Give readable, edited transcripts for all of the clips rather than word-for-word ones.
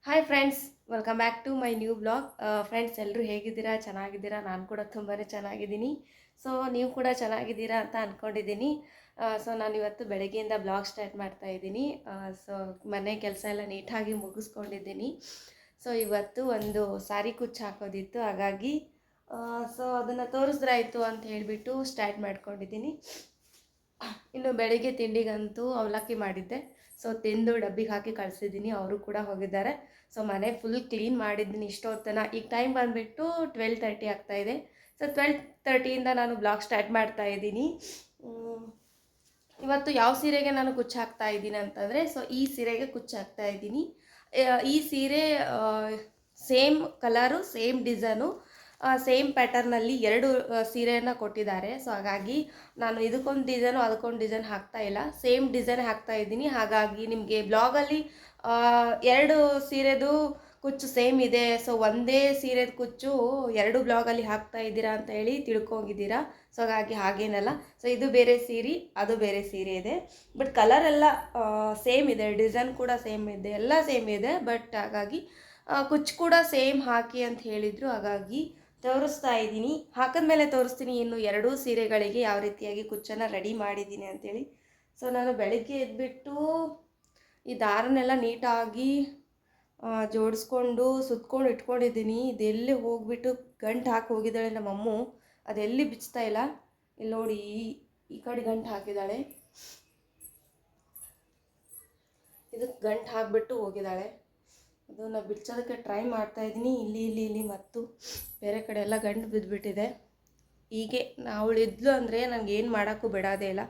Hi friends, welcome back to my new blog. Friends, ಎಲ್ಲರೂ ಹೇಗಿದ್ದೀರಾ? ಚೆನ್ನಾಗಿದ್ದೀರಾ? ನಾನು ಕೂಡ ತುಂಬಾ ಚೆನ್ನಾಗಿದ್ದೀನಿ. ಸೊ ನೀವು ಕೂಡ ಚೆನ್ನಾಗಿದ್ದೀರಾ ಅಂತ ಅಂದ್ಕೊಂಡಿದ್ದೀನಿ. ನಾನು ಇವತ್ತು ಬೆಳಗ್ಗೆಯಿಂದ ಬ್ಲಾಗ್ ಸ್ಟಾರ್ಟ್ ಮಾಡ್ತಾ ಇದ್ದೀನಿ. ಸೊ ಮನೆ ಕೆಲಸ ಎಲ್ಲ ನೀಟಾಗಿ ಮುಗಿಸ್ಕೊಂಡಿದ್ದೀನಿ. ಸೊ ಇವತ್ತು ಒಂದು ಸಾರಿ ಕುಚ್ಚು ಹಾಕೋದಿತ್ತು, ಹಾಗಾಗಿ ಅದನ್ನು ತೋರಿಸ್ದ್ರಾಯ್ತು ಅಂತ ಹೇಳಿಬಿಟ್ಟು ಸ್ಟಾರ್ಟ್ ಮಾಡ್ಕೊಂಡಿದ್ದೀನಿ. ಇನ್ನು ಬೆಳಿಗ್ಗೆ ತಿಂಡಿಗಂತೂ ಅವಲಕ್ಕಿ ಮಾಡಿದ್ದೆ. ಸೊ ತಿಂದು ಡಬ್ಬಿಗೆ ಹಾಕಿ ಕಳಿಸಿದ್ದೀನಿ, ಅವರು ಕೂಡ ಹೋಗಿದ್ದಾರೆ. ಸೊ ಮನೆ ಫುಲ್ ಕ್ಲೀನ್ ಮಾಡಿದ್ದೀನಿ ಇಷ್ಟೊತ್ತನ. ಈಗ ಟೈಮ್ ಬಂದುಬಿಟ್ಟು 12:30 ಆಗ್ತಾಯಿದೆ. ಸೊ 12:30ಇಂದ ನಾನು ಬ್ಲಾಗ್ ಸ್ಟಾರ್ಟ್ ಮಾಡ್ತಾ ಇದ್ದೀನಿ. ಇವತ್ತು ಯಾವ ಸೀರೆಗೆ ನಾನು ಕುಚ್ಚು ಹಾಕ್ತಾ ಇದ್ದೀನಿ ಅಂತಂದರೆ, ಸೊ ಈ ಸೀರೆಗೆ ಕುಚ್ಚು ಹಾಕ್ತಾ ಇದ್ದೀನಿ. ಈ ಸೀರೆ same colour, same design, same ಪ್ಯಾಟರ್ನಲ್ಲಿ ಎರಡು ಸೀರೆಯನ್ನು ಕೊಟ್ಟಿದ್ದಾರೆ. ಸೊ ಹಾಗಾಗಿ ನಾನು ಇದಕ್ಕೊಂದು ಡಿಸೈನು ಅದಕ್ಕೊಂದು ಡಿಸೈನ್ ಹಾಕ್ತಾ ಇಲ್ಲ, ಸೇಮ್ ಡಿಸೈನ್ ಹಾಕ್ತಾ ಇದ್ದೀನಿ. ಹಾಗಾಗಿ ನಿಮಗೆ ಬ್ಲಾಗಲ್ಲಿ ಎರಡು ಸೀರೆದು ಕುಚ್ಚು ಸೇಮ್ ಇದೆ, ಸೊ ಒಂದೇ ಸೀರೆದ ಕುಚ್ಚು ಎರಡು ಬ್ಲಾಗಲ್ಲಿ ಹಾಕ್ತಾ ಇದ್ದೀರಾ ಅಂತ ಹೇಳಿ ತಿಳ್ಕೊಂಡಿದ್ದೀರಾ. ಸೊ ಹಾಗಾಗಿ ಹಾಗೇನಲ್ಲ. ಸೊ ಇದು ಬೇರೆ ಸೀರೆ, ಅದು ಬೇರೆ ಸೀರೆ ಇದೆ, ಬಟ್ ಕಲರ್ ಎಲ್ಲ ಸೇಮ್ ಇದೆ, ಡಿಸೈನ್ ಕೂಡ ಸೇಮ್ ಇದೆ, ಎಲ್ಲ ಸೇಮ್ ಇದೆ. ಬಟ್ ಹಾಗಾಗಿ ಕುಚ್ಚು ಕೂಡ ಸೇಮ್ ಹಾಕಿ ಅಂತ ಹೇಳಿದರು, ಹಾಗಾಗಿ ತೋರಿಸ್ತಾ ಇದ್ದೀನಿ. ಹಾಕಿದ್ಮೇಲೆ ತೋರಿಸ್ತೀನಿ ಇನ್ನು ಎರಡೂ ಸೀರೆಗಳಿಗೆ ಯಾವ ರೀತಿಯಾಗಿ ಕುಚ್ಚನ್ನು ರೆಡಿ ಮಾಡಿದ್ದೀನಿ ಅಂಥೇಳಿ. ಸೊ ನಾನು ಬೆಳಗ್ಗೆ ಎದ್ಬಿಟ್ಟು ಈ ದಾರನೆಲ್ಲ ನೀಟಾಗಿ ಜೋಡಿಸ್ಕೊಂಡು ಸುತ್ಕೊಂಡು ಇಟ್ಕೊಂಡಿದ್ದೀನಿ. ಇದೆಲ್ಲಿ ಹೋಗ್ಬಿಟ್ಟು ಗಂಟು ಹಾಕಿ ಹೋಗಿದ್ದಾಳೆ ನಮ್ಮಮ್ಮು, ಅದೆಲ್ಲಿ ಬಿಚ್ತಾ ಇಲ್ಲ. ಇಲ್ಲಿ ನೋಡಿ, ಈ ಕಡೆ ಗಂಟು ಹಾಕಿದ್ದಾಳೆ, ಇದಕ್ಕೆ ಗಂಟು ಹಾಕಿಬಿಟ್ಟು ಹೋಗಿದ್ದಾಳೆ. ಅದನ್ನು ಬಿಡ್ಸೋದಕ್ಕೆ ಟ್ರೈ ಮಾಡ್ತಾಯಿದ್ದೀನಿ. ಇಲ್ಲಿ ಮತ್ತು ಬೇರೆ ಕಡೆ ಎಲ್ಲ ಗಂಟು ಬಿದ್ದುಬಿಟ್ಟಿದೆ. ಹೀಗೆ ಅವಳು ಇದ್ಲು ಅಂದರೆ ನನಗೆ ಏನು ಮಾಡೋಕ್ಕೂ ಬಿಡೋದೇ ಇಲ್ಲ.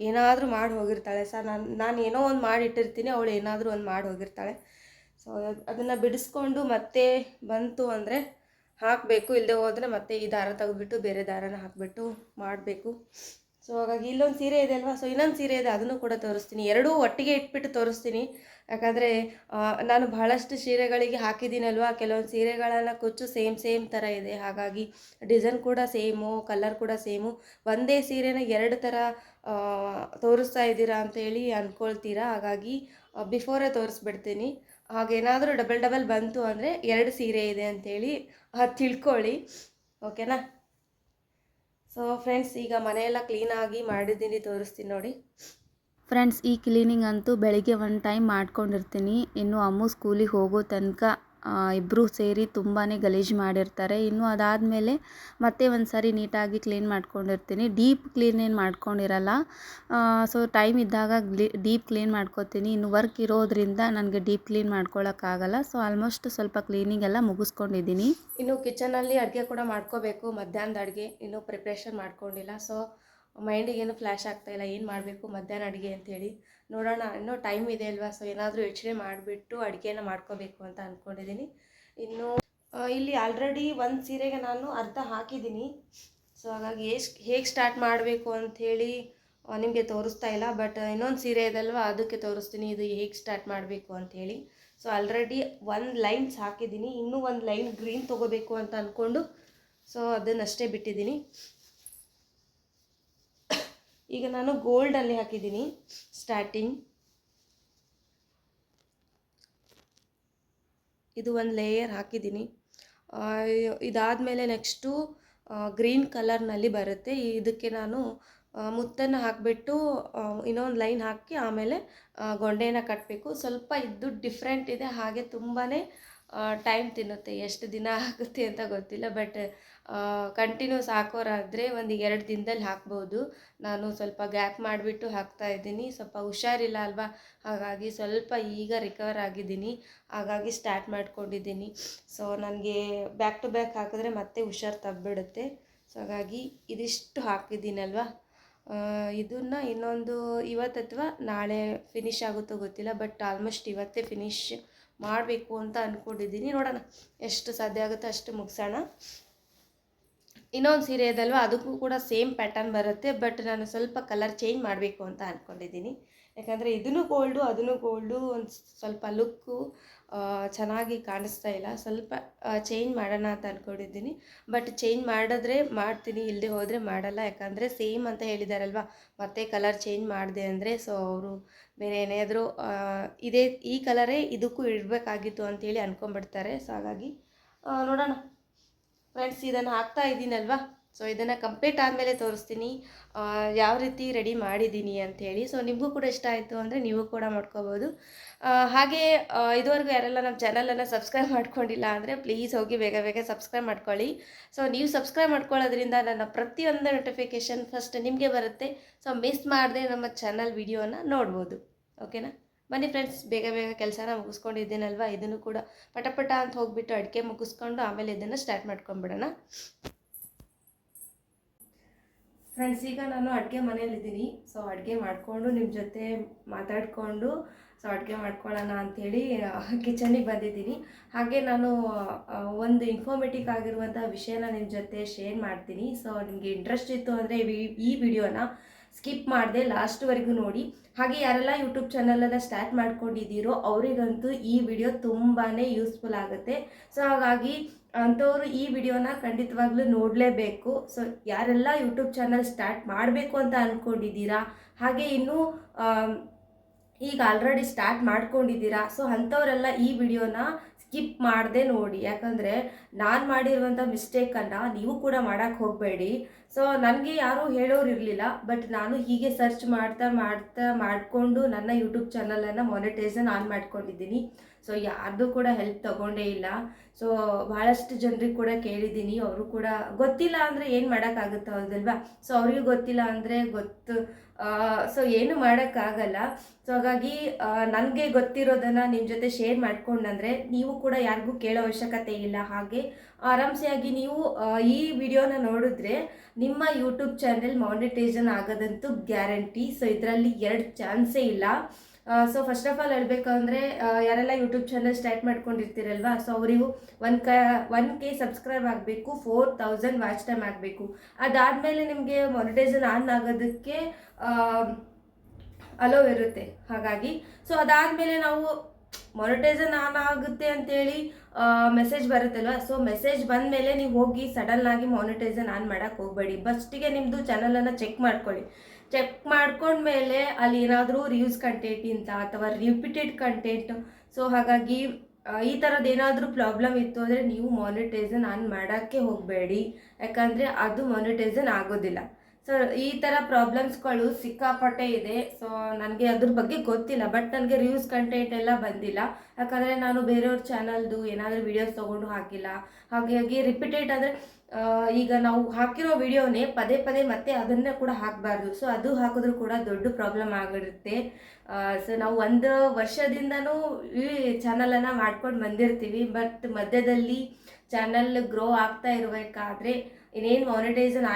ಏನಾದರೂ ಮಾಡಿ ಹೋಗಿರ್ತಾಳೆ. ನಾನು ಏನೋ ಒಂದು ಮಾಡಿಟ್ಟಿರ್ತೀನಿ, ಅವಳು ಏನಾದರೂ ಒಂದು ಮಾಡಿ ಹೋಗಿರ್ತಾಳೆ. ಸೊ ಅದನ್ನು ಬಿಡಿಸ್ಕೊಂಡು ಮತ್ತೆ ಬಂತು ಅಂದರೆ ಹಾಕಬೇಕು, ಇಲ್ಲದೆ ಹೋದರೆ ಮತ್ತೆ ಈ ದಾರ ತೆಗೆದುಬಿಟ್ಟು ಬೇರೆ ದಾರನ ಹಾಕಿಬಿಟ್ಟು ಮಾಡಬೇಕು. ಸೊ ಹಾಗಾಗಿ ಇಲ್ಲೊಂದು ಸೀರೆ ಇದೆ ಅಲ್ವಾ, ಸೊ ಇನ್ನೊಂದು ಸೀರೆ ಇದೆ, ಅದನ್ನು ಕೂಡ ತೋರಿಸ್ತೀನಿ. ಎರಡೂ ಒಟ್ಟಿಗೆ ಇಟ್ಬಿಟ್ಟು ತೋರಿಸ್ತೀನಿ. ಯಾಕಂದರೆ ನಾನು ಬಹಳಷ್ಟು ಸೀರೆಗಳಿಗೆ ಹಾಕಿದ್ದೀನಲ್ವ, ಕೆಲವೊಂದು ಸೀರೆಗಳನ್ನು ಕುಚ್ಚು ಸೇಮ್ ಥರ ಇದೆ. ಹಾಗಾಗಿ ಡಿಸೈನ್ ಕೂಡ ಸೇಮು, ಕಲರ್ ಕೂಡ ಸೇಮು. ಒಂದೇ ಸೀರೆನ ಎರಡು ಥರ ತೋರಿಸ್ತಾ ಇದ್ದೀರಾ ಅಂತೇಳಿ ಅಂದ್ಕೊಳ್ತೀರಾ. ಹಾಗಾಗಿ ಬಿಫೋರೇ ತೋರಿಸ್ಬಿಡ್ತೀನಿ. ಹಾಗೇನಾದರೂ ಡಬಲ್ ಬಂತು ಅಂದರೆ ಎರಡು ಸೀರೆ ಇದೆ ಅಂಥೇಳಿ ತಿಳ್ಕೊಳ್ಳಿ, ಓಕೆನಾ. ಸೊ ಫ್ರೆಂಡ್ಸ್, ಈಗ ಮನೆಯೆಲ್ಲ ಕ್ಲೀನಾಗಿ ಮಾಡಿದ್ದೀನಿ, ತೋರಿಸ್ತೀನಿ ನೋಡಿ. ಫ್ರೆಂಡ್ಸ್, ಈ ಕ್ಲೀನಿಂಗ್ ಅಂತೂ ಬೆಳಿಗ್ಗೆ ಒಂದು ಟೈಮ್ ಮಾಡ್ಕೊಂಡಿರ್ತೀನಿ. ಇನ್ನು ಅಮ್ಮು ಸ್ಕೂಲಿಗೆ ಹೋಗೋ ತನಕ ಇಬ್ಬರು ಸೇರಿ ತುಂಬಾ ಗಲೀಜು ಮಾಡಿರ್ತಾರೆ. ಇನ್ನು ಅದಾದಮೇಲೆ ಮತ್ತೆ ಒಂದು ಸಾರಿ ನೀಟಾಗಿ ಕ್ಲೀನ್ ಮಾಡ್ಕೊಂಡಿರ್ತೀನಿ. ಡೀಪ್ ಕ್ಲೀನ್ ಏನು ಮಾಡ್ಕೊಂಡಿರಲ್ಲ. ಸೊ ಟೈಮ್ ಇದ್ದಾಗ ಡೀಪ್ ಕ್ಲೀನ್ ಮಾಡ್ಕೋತೀನಿ. ಇನ್ನು ವರ್ಕ್ ಇರೋದ್ರಿಂದ ನನಗೆ ಡೀಪ್ ಕ್ಲೀನ್ ಮಾಡ್ಕೊಳ್ಳೋಕ್ಕಾಗಲ್ಲ. ಸೊ ಆಲ್ಮೋಸ್ಟ್ ಸ್ವಲ್ಪ ಕ್ಲೀನಿಂಗ್ ಎಲ್ಲ ಮುಗಿಸ್ಕೊಂಡಿದ್ದೀನಿ. ಇನ್ನು ಕಿಚನಲ್ಲಿ ಅಡುಗೆ ಕೂಡ ಮಾಡ್ಕೋಬೇಕು, ಮಧ್ಯಾಹ್ನದ ಅಡುಗೆ ಇನ್ನೂ ಪ್ರಿಪ್ರೇಷನ್ ಮಾಡ್ಕೊಂಡಿಲ್ಲ. ಸೊ ಮೈಂಡಿಗೆ ಏನು ಫ್ಲ್ಯಾಶ್ ಆಗ್ತಾಯಿಲ್ಲ, ಏನು ಮಾಡಬೇಕು ಮಧ್ಯಾಹ್ನ ಅಡುಗೆ ಅಂಥೇಳಿ. ನೋಡೋಣ, ಇನ್ನೂ ಟೈಮ್ ಇದೆ ಅಲ್ವಾ. ಸೊ ಏನಾದರೂ ಯೋಚನೆ ಮಾಡಿಬಿಟ್ಟು ಅಡುಗೆನ ಮಾಡ್ಕೋಬೇಕು ಅಂತ ಅಂದ್ಕೊಂಡಿದ್ದೀನಿ. ಇನ್ನು ಇಲ್ಲಿ ಆಲ್ರೆಡಿ ಒಂದು ಸೀರೆಗೆ ನಾನು ಅರ್ಧ ಹಾಕಿದ್ದೀನಿ. ಸೊ ಹಾಗಾಗಿ ಹೇಗೆ ಸ್ಟಾರ್ಟ್ ಮಾಡಬೇಕು ಅಂಥೇಳಿ ನಿಮಗೆ ತೋರಿಸ್ತಾ ಇಲ್ಲ. ಬಟ್ ಇನ್ನೊಂದು ಸೀರೆ ಇದಲ್ವ, ಅದಕ್ಕೆ ತೋರಿಸ್ತೀನಿ ಇದು ಹೇಗೆ ಸ್ಟಾರ್ಟ್ ಮಾಡಬೇಕು ಅಂಥೇಳಿ. ಸೊ ಆಲ್ರೆಡಿ ಒಂದು ಲೈನ್ಸ್ ಹಾಕಿದ್ದೀನಿ, ಇನ್ನೂ ಒಂದು ಲೈನ್ ಗ್ರೀನ್ ತೊಗೋಬೇಕು ಅಂತ ಅಂದ್ಕೊಂಡು ಸೊ ಅದನ್ನಷ್ಟೇ ಬಿಟ್ಟಿದ್ದೀನಿ. ಈಗ ನಾನು ಗೋಲ್ಡಲ್ಲಿ ಹಾಕಿದ್ದೀನಿ ಸ್ಟಾರ್ಟಿಂಗ್. ಇದು ಒಂದು ಲೇಯರ್ ಹಾಕಿದ್ದೀನಿ. ಇದಾದಮೇಲೆ ನೆಕ್ಸ್ಟು ಗ್ರೀನ್ ಕಲರ್ನಲ್ಲಿ ಬರುತ್ತೆ. ಇದಕ್ಕೆ ನಾನು ಮುತ್ತನ್ನು ಹಾಕಿಬಿಟ್ಟು ಇನ್ನೊಂದು ಲೈನ್ ಹಾಕಿ ಆಮೇಲೆ ಗೊಂಡೆನ ಕಟ್ಟಬೇಕು. ಸ್ವಲ್ಪ ಇದು ಡಿಫ್ರೆಂಟ್ ಇದೆ, ಹಾಗೆ ತುಂಬಾ ಟೈಮ್ ತಿನ್ನುತ್ತೆ. ಎಷ್ಟು ದಿನ ಆಗುತ್ತೆ ಅಂತ ಗೊತ್ತಿಲ್ಲ, ಬಟ್ ಕಂಟಿನ್ಯೂಸ್ ಹಾಕೋರಾದರೆ ಒಂದು 2 ದಿನದಲ್ಲಿ ಹಾಕ್ಬೋದು. ನಾನು ಸ್ವಲ್ಪ ಗ್ಯಾಪ್ ಮಾಡಿಬಿಟ್ಟು ಹಾಕ್ತಾಯಿದ್ದೀನಿ. ಸ್ವಲ್ಪ ಹುಷಾರಿಲ್ಲ ಅಲ್ವಾ, ಹಾಗಾಗಿ ಸ್ವಲ್ಪ ಈಗ ರಿಕವರ್ ಆಗಿದ್ದೀನಿ, ಹಾಗಾಗಿ ಸ್ಟಾರ್ಟ್ ಮಾಡ್ಕೊಂಡಿದ್ದೀನಿ. ಸೊ ನನಗೆ ಬ್ಯಾಕ್ ಟು ಬ್ಯಾಕ್ ಹಾಕಿದ್ರೆ ಮತ್ತೆ ಹುಷಾರು ತಪ್ಪಿಬಿಡುತ್ತೆ. ಸೊ ಹಾಗಾಗಿ ಇದಿಷ್ಟು ಹಾಕಿದ್ದೀನಲ್ವ, ಇದನ್ನು ಇನ್ನೊಂದು ಇವತ್ತು ಅಥವಾ ನಾಳೆ ಫಿನಿಷ್ ಆಗುತ್ತೋ ಗೊತ್ತಿಲ್ಲ, ಬಟ್ ಆಲ್ಮೋಸ್ಟ್ ಇವತ್ತೇ ಫಿನಿಷ್ ಮಾಡಬೇಕು ಅಂತ ಅಂದ್ಕೊಂಡಿದ್ದೀನಿ. ನೋಡೋಣ ಎಷ್ಟು ಸಾಧ್ಯ ಆಗುತ್ತೋ ಅಷ್ಟು ಮುಗಿಸೋಣ. ಇನ್ನೊಂದು ಸೀರೆ ಇದಲ್ವ, ಅದಕ್ಕೂ ಕೂಡ ಸೇಮ್ ಪ್ಯಾಟರ್ನ್ ಬರುತ್ತೆ, ಬಟ್ ನಾನು ಸ್ವಲ್ಪ ಕಲರ್ ಚೇಂಜ್ ಮಾಡಬೇಕು ಅಂತ ಅಂದ್ಕೊಂಡಿದ್ದೀನಿ. ಯಾಕಂದರೆ ಇದೂ ಗೋಲ್ಡು ಅದೂ ಗೋಲ್ಡು ಒಂದು ಸ್ವಲ್ಪ ಲುಕ್ಕು ಚೆನ್ನಾಗಿ ಕಾಣಿಸ್ತಾ ಇಲ್ಲ. ಸ್ವಲ್ಪ ಚೇಂಜ್ ಮಾಡೋಣ ಅಂತ ಅಂದ್ಕೊಂಡಿದ್ದೀನಿ. ಬಟ್ ಚೇಂಜ್ ಮಾಡಿದ್ರೆ ಮಾಡ್ತೀನಿ, ಇಲ್ಲದೆ ಹೋದರೆ ಮಾಡಲ್ಲ. ಯಾಕಂದರೆ ಸೇಮ್ ಅಂತ ಹೇಳಿದಾರಲ್ವ, ಮತ್ತೆ ಕಲರ್ ಚೇಂಜ್ ಮಾಡಿದೆ ಅಂದರೆ ಸೊ ಅವರು ಬೇರೆ ಏನಾದರೂ ಈ ಕಲರೇ ಇದಕ್ಕೂ ಇಡಬೇಕಾಗಿತ್ತು ಅಂತೇಳಿ ಅಂದ್ಕೊಂಡ್ಬಿಡ್ತಾರೆ. ಸೊ ಹಾಗಾಗಿ ನೋಡೋಣ ಫ್ರೆಂಡ್ಸ್, ಇದನ್ನು ಹಾಕ್ತಾ ಇದ್ದೀನಲ್ವ, ಸೊ ಇದನ್ನು ಕಂಪ್ಲೀಟ್ ಆದಮೇಲೆ ತೋರಿಸ್ತೀನಿ ಯಾವ ರೀತಿ ರೆಡಿ ಮಾಡಿದ್ದೀನಿ ಅಂಥೇಳಿ. ಸೊ ನಿಮಗೂ ಕೂಡ ಇಷ್ಟ ಆಯಿತು ಅಂದರೆ ನೀವು ಕೂಡ ಮಾಡ್ಕೋಬೋದು. ಹಾಗೆ ಇದುವರೆಗೂ ಯಾರೆಲ್ಲ ನಮ್ಮ ಚಾನಲನ್ನು ಸಬ್ಸ್ಕ್ರೈಬ್ ಮಾಡ್ಕೊಂಡಿಲ್ಲ ಅಂದರೆ ಪ್ಲೀಸ್ ಹೋಗಿ ಬೇಗ ಬೇಗ ಸಬ್ಸ್ಕ್ರೈಬ್ ಮಾಡ್ಕೊಳ್ಳಿ. ಸೊ ನೀವು ಸಬ್ಸ್ಕ್ರೈಬ್ ಮಾಡ್ಕೊಳ್ಳೋದ್ರಿಂದ ನನ್ನ ಪ್ರತಿಯೊಂದು ನೋಟಿಫಿಕೇಷನ್ ಫಸ್ಟ್ ನಿಮಗೆ ಬರುತ್ತೆ. ಸೊ ಮಿಸ್ ಮಾಡದೆ ನಮ್ಮ ಚಾನಲ್ ವಿಡಿಯೋನ ನೋಡ್ಬೋದು. ಓಕೆನಾ? ಬನ್ನಿ ಫ್ರೆಂಡ್ಸ್, ಬೇಗ ಬೇಗ ಕೆಲಸನ ಮುಗಿಸ್ಕೊಂಡಿದ್ದೀನಲ್ವ, ಇದನ್ನು ಕೂಡ ಪಟ ಅಂತ ಹೋಗಿಬಿಟ್ಟು ಅಡಿಕೆ ಮುಗಿಸ್ಕೊಂಡು ಆಮೇಲೆ ಇದನ್ನು ಸ್ಟಾರ್ಟ್ ಮಾಡ್ಕೊಂಬಿಡೋಣ. ಫ್ರೆಂಡ್ಸ್, ಈಗ ನಾನು ಅಡುಗೆ ಮನೇಲಿದ್ದೀನಿ. ಸೊ ಅಡುಗೆ ಮಾಡಿಕೊಂಡು ನಿಮ್ಮ ಜೊತೆ ಮಾತಾಡಿಕೊಂಡು ಸೊ ಅಡುಗೆ ಮಾಡ್ಕೊಳ್ಳೋಣ ಅಂಥೇಳಿ ಕಿಚನಿಗೆ ಬಂದಿದ್ದೀನಿ. ಹಾಗೆ ನಾನು ಒಂದು ಇನ್ಫಾರ್ಮೇಟಿವ್ ಆಗಿರುವಂಥ ವಿಷಯನ ನಿಮ್ಮ ಜೊತೆ ಶೇರ್ ಮಾಡ್ತೀನಿ. ಸೊ ನಿಮಗೆ ಇಂಟ್ರೆಸ್ಟ್ ಇತ್ತು ಅಂದರೆ ಈ ವಿಡಿಯೋನ ಸ್ಕಿಪ್ ಮಾಡದೆ ಲಾಸ್ಟ್ವರೆಗೂ ನೋಡಿ. ಹಾಗೆ ಯಾರೆಲ್ಲ ಯೂಟ್ಯೂಬ್ ಚಾನಲನ್ನು ಸ್ಟಾರ್ಟ್ ಮಾಡ್ಕೊಂಡಿದ್ದೀರೋ ಅವರಿಗಂತೂ ಈ ವಿಡಿಯೋ ತುಂಬಾ ಯೂಸ್ಫುಲ್ ಆಗುತ್ತೆ. ಸೊ ಹಾಗಾಗಿ ಅಂಥವ್ರು ಈ ವಿಡಿಯೋನ ಖಂಡಿತವಾಗ್ಲೂ ನೋಡಲೇಬೇಕು. ಸೊ ಯಾರೆಲ್ಲ ಯೂಟ್ಯೂಬ್ ಚಾನಲ್ ಸ್ಟಾರ್ಟ್ ಮಾಡಬೇಕು ಅಂತ ಅಂದ್ಕೊಂಡಿದ್ದೀರಾ, ಹಾಗೆ ಇನ್ನೂ ಈಗ ಆಲ್ರೆಡಿ ಸ್ಟಾರ್ಟ್ ಮಾಡ್ಕೊಂಡಿದ್ದೀರಾ, ಸೊ ಅಂಥವರೆಲ್ಲ ಈ ವಿಡಿಯೋನ ಸ್ಕಿಪ್ ಮಾಡದೆ ನೋಡಿ. ಯಾಕಂದರೆ ನಾನು ಮಾಡಿರುವಂಥ ಮಿಸ್ಟೇಕನ್ನು ನೀವು ಕೂಡ ಮಾಡೋಕ್ಕೆ ಹೋಗಬೇಡಿ. ಸೊ ನನಗೆ ಯಾರೂ ಹೇಳೋರು ಇರಲಿಲ್ಲ, ಬಟ್ ನಾನು ಹೀಗೆ ಸರ್ಚ್ ಮಾಡಿಕೊಂಡು ನನ್ನ ಯೂಟ್ಯೂಬ್ ಚಾನಲನ್ನು ಮಾನಿಟೈಸೇಷನ್ ಆನ್ ಮಾಡ್ಕೊಂಡಿದ್ದೀನಿ. ಸೊ ಯಾರ್ದು ಕೂಡ ಹೆಲ್ಪ್ ತಗೊಂಡೇ ಇಲ್ಲ. ಸೊ ಭಾಳಷ್ಟು ಜನರಿಗೆ ಕೂಡ ಕೇಳಿದ್ದೀನಿ, ಅವರು ಕೂಡ ಗೊತ್ತಿಲ್ಲ ಅಂದರೆ ಏನು ಮಾಡೋಕ್ಕಾಗುತ್ತೆ, ಹೌದಲ್ವಾ? ಸೊ ಅವ್ರಿಗೆ ಗೊತ್ತಿಲ್ಲ ಅಂದರೆ ಸೊ ಏನು ಮಾಡೋಕ್ಕಾಗಲ್ಲ. ಸೊ ಹಾಗಾಗಿ ನನಗೆ ಗೊತ್ತಿರೋದನ್ನು ನಿಮ್ಮ ಜೊತೆ ಶೇರ್ ಮಾಡ್ಕೊಂಡಂದರೆ ನೀವು ಕೂಡ ಯಾರಿಗೂ ಕೇಳೋ ಅವಶ್ಯಕತೆ ಇಲ್ಲ. ಹಾಗೆ ಆರಾಮ್ಸೆಯಾಗಿ ನೀವು ಈ ವಿಡಿಯೋನ ನೋಡಿದ್ರೆ ನಿಮ್ಮ ಯೂಟ್ಯೂಬ್ ಚಾನೆಲ್ ಮಾನಿಟೈಸೇಷನ್ ಆಗೋದಂತೂ ಗ್ಯಾರಂಟಿ. ಸೊ ಇದರಲ್ಲಿ 2 ಚಾನ್ಸೇ ಇಲ್ಲ. ಸೊ ಫಸ್ಟ್ ಆಫ್ ಆಲ್ ಹೇಳಬೇಕಂದ್ರೆ ಯಾರೆಲ್ಲ ಯೂಟ್ಯೂಬ್ ಚಾನಲ್ ಸ್ಟಾರ್ಟ್ ಮಾಡ್ಕೊಂಡಿರ್ತೀರಲ್ವ, ಸೊ ಅವರಿಗೂ 1K ಸಬ್ಸ್ಕ್ರೈಬ್ ಆಗಬೇಕು, 4000 ವಾಚ್ ಟೈಮ್ ಆಗಬೇಕು. ಅದಾದಮೇಲೆ ನಿಮಗೆ ಮಾನಿಟೈಸೇಷನ್ ಆನ್ ಆಗೋದಕ್ಕೆ ಅಲೋ ಇರುತ್ತೆ. ಹಾಗಾಗಿ ಸೊ ಅದಾದಮೇಲೆ ನಾವು ಮಾನಿಟೈಸೇಷನ್ ಆನ್ ಆಗುತ್ತೆ ಅಂತೇಳಿ ಮೆಸೇಜ್ ಬರುತ್ತಲ್ವ, ಸೊ ಮೆಸೇಜ್ ಬಂದ ಮೇಲೆ ನೀವು ಹೋಗಿ ಸಡನ್ನಾಗಿ ಮಾನಿಟೈಸೇಷನ್ ಆನ್ ಮಾಡೋಕ್ಕೆ ಹೋಗಬೇಡಿ. ಫಸ್ಟಿಗೆ ನಿಮ್ಮದು ಚಾನಲನ್ನು ಚೆಕ್ ಮಾಡ್ಕೊಳ್ಳಿ. ಚೆಕ್ ಮಾಡ್ಕೊಂಡ್ಮೇಲೆ ಅಲ್ಲಿ ಏನಾದರೂ ರಿವ್ಯೂಸ್ ಕಂಟೆಂಟ್ ಇಂತ ಅಥವಾ ರಿಪೀಟೆಡ್ ಕಂಟೆಂಟ್, ಸೊ ಹಾಗಾಗಿ ಈ ಥರದ್ದು ಏನಾದರೂ ಪ್ರಾಬ್ಲಮ್ ಇತ್ತು ಅಂದರೆ ನೀವು ಮಾನಿಟೈಸೇಷನ್ ಆನ್ ಮಾಡೋಕ್ಕೆ ಹೋಗಬೇಡಿ. ಯಾಕಂದರೆ ಅದು ಮಾನಿಟೈಸೇಷನ್ ಆಗೋದಿಲ್ಲ. ಸೊ ಈ ಥರ ಪ್ರಾಬ್ಲಮ್ಸ್ಗಳು ಸಿಕ್ಕಾಪಟ್ಟೆ ಇದೆ. ಸೊ ನನಗೆ ಅದ್ರ ಬಗ್ಗೆ ಗೊತ್ತಿಲ್ಲ, ಬಟ್ ನನಗೆ ರಿವ್ಯೂಸ್ ಕಂಟೆಂಟ್ ಎಲ್ಲ ಬಂದಿಲ್ಲ. ಯಾಕಂದರೆ ನಾನು ಬೇರೆಯವ್ರ ಚಾನಲ್ದು ಏನಾದರೂ ವೀಡಿಯೋಸ್ ತೊಗೊಂಡು ಹಾಕಿಲ್ಲ. ಹಾಗಾಗಿ ರಿಪೀಟೆಡ್ ಅಂದರೆ ಈಗ ನಾವು ಹಾಕಿರೋ ವಿಡಿಯೋನೇ ಪದೇ ಮತ್ತೆ ಅದನ್ನೇ ಕೂಡ ಹಾಕಬಾರ್ದು. ಸೊ ಅದು ಹಾಕಿದ್ರೂ ಕೂಡ ದೊಡ್ಡ ಪ್ರಾಬ್ಲಮ್ ಆಗಿರುತ್ತೆ. ಸೊ ನಾವು 1 ವರ್ಷದಿಂದನೂ ಈ ಚಾನಲನ್ನು ಮಾಡ್ಕೊಂಡು ಬಂದಿರ್ತೀವಿ, ಬಟ್ ಮಧ್ಯದಲ್ಲಿ ಚಾನಲ್ ಗ್ರೋ ಆಗ್ತಾ ಇರಬೇಕಾದ್ರೆ ಇನ್ನೇನು ಮಾನಿಟೈಸೇಷನ್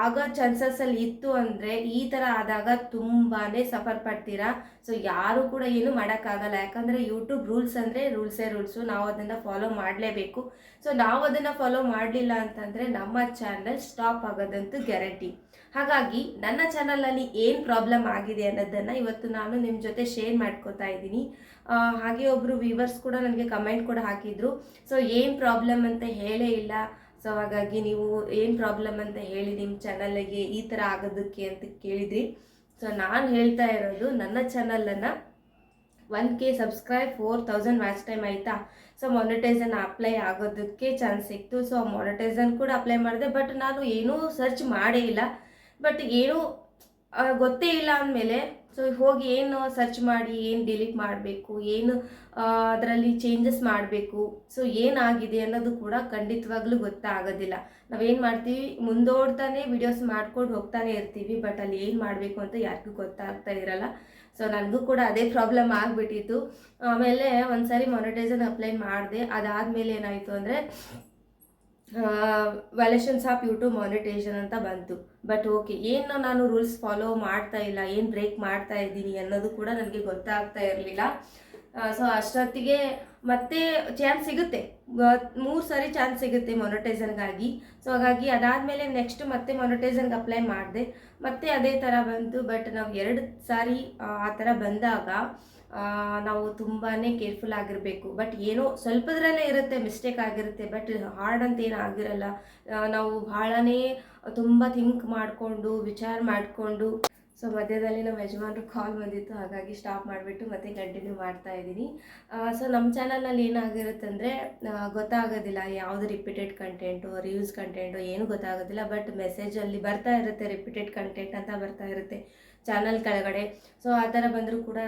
ಆಗೋ ಚಾನ್ಸಸ್ಸಲ್ಲಿ ಇತ್ತು ಅಂದರೆ ಈ ಥರ ಆದಾಗ ತುಂಬಾ ಸಫರ್ ಪಡ್ತೀರಾ. ಸೊ ಯಾರು ಕೂಡ ಏನು ಮಾಡೋಕ್ಕಾಗಲ್ಲ. ಯಾಕಂದರೆ ಯೂಟ್ಯೂಬ್ ರೂಲ್ಸ್ ಅಂದರೆ ರೂಲ್ಸು, ನಾವು ಅದನ್ನು ಫಾಲೋ ಮಾಡಲೇಬೇಕು. ಸೊ ನಾವು ಅದನ್ನು ಫಾಲೋ ಮಾಡಲಿಲ್ಲ ಅಂತಂದರೆ ನಮ್ಮ ಚಾನಲ್ ಸ್ಟಾಪ್ ಆಗೋದಂತೂ ಗ್ಯಾರಂಟಿ. ಹಾಗಾಗಿ ನನ್ನ ಚಾನಲಲ್ಲಿ ಏನು ಪ್ರಾಬ್ಲಮ್ ಆಗಿದೆ ಅನ್ನೋದನ್ನು ಇವತ್ತು ನಾನು ನಿಮ್ಮ ಜೊತೆ ಶೇರ್ ಮಾಡ್ಕೋತಾ ಇದ್ದೀನಿ. ಹಾಗೆ ಒಬ್ಬರು ವ್ಯೂವರ್ಸ್ ಕೂಡ ನನಗೆ ಕಮೆಂಟ್ ಕೂಡ ಹಾಕಿದರು, ಸೊ ಏನು ಪ್ರಾಬ್ಲಮ್ ಅಂತ ಹೇಳೇ ಇಲ್ಲ. ಸೊ ಹಾಗಾಗಿ ನೀವು ಏನು ಪ್ರಾಬ್ಲಮ್ ಅಂತ ಹೇಳಿ ನಿಮ್ಮ ಚಾನಲ್ಗೆ ಈ ಥರ ಆಗೋದಕ್ಕೆ ಅಂತ ಕೇಳಿದ್ರಿ. ಸೊ ನಾನು ಹೇಳ್ತಾ ಇರೋದು ನನ್ನ ಚಾನಲನ್ನು 1K ಸಬ್ಸ್ಕ್ರೈಬ್ 4000 ವಾಚ್ ಟೈಮ್ ಆಯಿತಾ. ಸೊ ಮಾನಿಟೈಸೇಷನ್ ಅಪ್ಲೈ ಆಗೋದಕ್ಕೆ ಚಾನ್ಸ್ ಸಿಕ್ತು. ಸೊ ಮಾನಿಟೈಸೇಷನ್ ಕೂಡ ಅಪ್ಲೈ ಮಾಡಿದೆ, ಬಟ್ ನಾನು ಏನೂ ಸರ್ಚ್ ಮಾಡೇ ಇಲ್ಲ. ಬಟ್ ಏನೂ ಗೊತ್ತೇ ಇಲ್ಲ ಅಂದಮೇಲೆ ಸೊ ಹೋಗಿ ಏನು ಸರ್ಚ್ ಮಾಡಿ ಏನು ಡಿಲೀಟ್ ಮಾಡಬೇಕು, ಏನು ಅದರಲ್ಲಿ ಚೇಂಜಸ್ ಮಾಡಬೇಕು, ಸೊ ಏನಾಗಿದೆ ಅನ್ನೋದು ಕೂಡ ಖಂಡಿತವಾಗ್ಲೂ ಗೊತ್ತಾಗೋದಿಲ್ಲ. ನಾವೇನು ಮಾಡ್ತೀವಿ, ಮುಂದೋಡ್ತಾನೆ ವಿಡಿಯೋಸ್ ಮಾಡ್ಕೊಂಡು ಹೋಗ್ತಾನೆ ಇರ್ತೀವಿ, ಬಟ್ ಅಲ್ಲಿ ಏನು ಮಾಡಬೇಕು ಅಂತ ಯಾರಿಗೂ ಗೊತ್ತಾಗ್ತಾ ಇರಲ್ಲ. ಸೊ ನನಗೂ ಕೂಡ ಅದೇ ಪ್ರಾಬ್ಲಮ್ ಆಗಿಬಿಟ್ಟಿತ್ತು. ಆಮೇಲೆ ಒಂದು ಸಾರಿ ಮಾನಿಟೈಸೇಷನ್ ಅಪ್ಲೈ ಮಾಡಿದೆ. ಅದಾದಮೇಲೆ ಏನಾಯಿತು ಅಂದರೆ ವ್ಯಾಲೇಷನ್ಸ್ ಆಫ್ ಯೂಟ್ಯೂಬ್ ಮಾನಿಟೈಸೇಷನ್ ಅಂತ ಬಂತು. ಬಟ್ ಓಕೆ, ಏನು ನಾನು ರೂಲ್ಸ್ ಫಾಲೋ ಮಾಡ್ತಾ ಇಲ್ಲ, ಏನು ಬ್ರೇಕ್ ಮಾಡ್ತಾ ಇದ್ದೀನಿ ಅನ್ನೋದು ಕೂಡ ನನಗೆ ಗೊತ್ತಾಗ್ತಾ ಇರಲಿಲ್ಲ. ಸೊ ಅಷ್ಟೊತ್ತಿಗೆ ಮತ್ತೆ ಚಾನ್ಸ್ ಸಿಗುತ್ತೆ, 3 ಸಾರಿ ಚಾನ್ಸ್ ಸಿಗುತ್ತೆ ಮೊನಟೈಸನ್ಗಾಗಿ. ಸೊ ಹಾಗಾಗಿ ಅದಾದಮೇಲೆ ನೆಕ್ಸ್ಟ್ ಮತ್ತೆ ಮೊನಟೈಸನ್ಗೆ ಅಪ್ಲೈ ಮಾಡಿದೆ, ಮತ್ತೆ ಅದೇ ಥರ ಬಂತು. ಬಟ್ ನಾವು 2 ಸಾರಿ ಆ ಥರ ಬಂದಾಗ ನಾವು ತುಂಬಾ ಕೇರ್ಫುಲ್ ಆಗಿರಬೇಕು. ಬಟ್ ಏನೋ ಸ್ವಲ್ಪದ್ರಲ್ಲೇ ಇರುತ್ತೆ, ಮಿಸ್ಟೇಕ್ ಆಗಿರುತ್ತೆ, ಬಟ್ ಹಾರ್ಡ್ ಅಂತ ಏನು ಆಗಿರಲ್ಲ. ನಾವು ಭಾಳನೇ ತುಂಬ ಥಿಂಕ್ ಮಾಡಿಕೊಂಡು ವಿಚಾರ ಮಾಡಿಕೊಂಡು, ಸೊ ಮಧ್ಯದಲ್ಲಿ ನಮ್ಮ ಯಜಮಾನ್ರು ಕಾಲ್ ಬಂದಿತ್ತು, ಹಾಗಾಗಿ ಸ್ಟಾಪ್ ಮಾಡಿಬಿಟ್ಟು ಮತ್ತೆ ಕಂಟಿನ್ಯೂ ಮಾಡ್ತಾ ಇದ್ದೀನಿ. ಸೊ ನಮ್ಮ ಚಾನಲ್ನಲ್ಲಿ ಏನಾಗಿರುತ್ತೆ ಅಂದರೆ ಗೊತ್ತಾಗೋದಿಲ್ಲ ಯಾವುದು ರಿಪೀಟೆಡ್ ಕಂಟೆಂಟು, ರಿವ್ಯೂಸ್ ಕಂಟೆಂಟು ಏನೂ ಗೊತ್ತಾಗೋದಿಲ್ಲ. ಬಟ್ ಮೆಸೇಜಲ್ಲಿ ಬರ್ತಾ ಇರುತ್ತೆ ರಿಪೀಟೆಡ್ ಕಂಟೆಂಟ್ ಅಂತ ಬರ್ತಾ ಇರುತ್ತೆ ಚಾನಲ್ ಕೆಳಗಡೆ. ಸೊ ಆ ಥರ ಬಂದರೂ ಕೂಡ